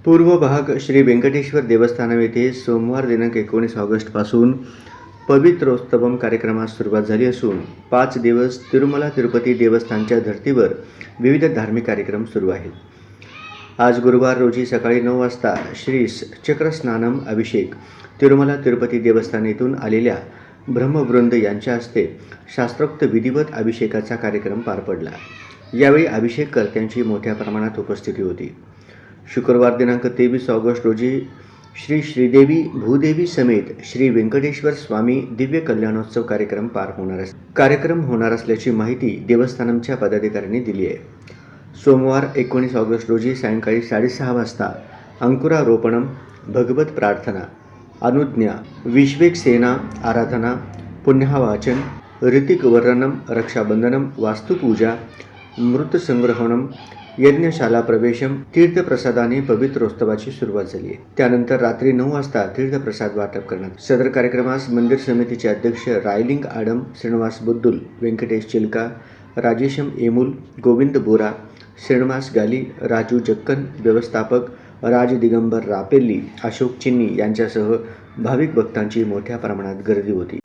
पूर्व भाग श्री व्यंकटेश्वर देवस्थानम येथे सोमवार दिनांक 19 ऑगस्टपासून पवित्रोत्सवम कार्यक्रमास सुरुवात झाली असून 5 दिवस तिरुमला तिरुपती देवस्थानच्या धर्तीवर विविध धार्मिक कार्यक्रम सुरू आहेत. आज गुरुवार रोजी सकाळी 9 वाजता श्री चक्रस्नानम अभिषेक तिरुमला तिरुपती देवस्थान येथून आलेल्या ब्रह्मवृंद यांच्या हस्ते शास्त्रोक्त विधिवत अभिषेकाचा कार्यक्रम पार पडला. यावेळी अभिषेककर्त्यांची मोठ्या प्रमाणात उपस्थिती होती. शुक्रवार दिनांक 23 ऑगस्ट रोजी श्री श्रीदेवी भूदेवी समेत श्री व्यंकटेश्वर स्वामी दिव्य कल्याणोत्सव कार्यक्रम होणार असल्याची माहिती देवस्थानमच्या पदाधिकाऱ्यांनी दिली आहे. सोमवार 19 ऑगस्ट रोजी सायंकाळी 6:30 वाजता अंकुरारोपणम, भगवत प्रार्थना, अनुज्ञा, विश्वेकसेना आराधना, पुण्यवाचन, ऋतिक वर्णनम, रक्षाबंधनम, वास्तुपूजा, मृतसंग्रहणम, यज्ञशाला प्रवेशम, तीर्थप्रसादाने पवित्रोत्सवाची सुरुवात झाली आहे. त्यानंतर रात्री 9 वाजता तीर्थप्रसाद वाटप करण्यात. सदर कार्यक्रमास मंदिर समितीचे अध्यक्ष रायलिंग आडम, श्रीनिवास बुद्दुल, व्यंकटेश चिलका, राजेशम एमुल, गोविंद बोरा, श्रीनिवास गाली, राजू जक्कन, व्यवस्थापक राज दिगंबर रापेल्ली, अशोक चिन्नी यांच्यासह भाविक भक्तांची मोठ्या प्रमाणात गर्दी होती.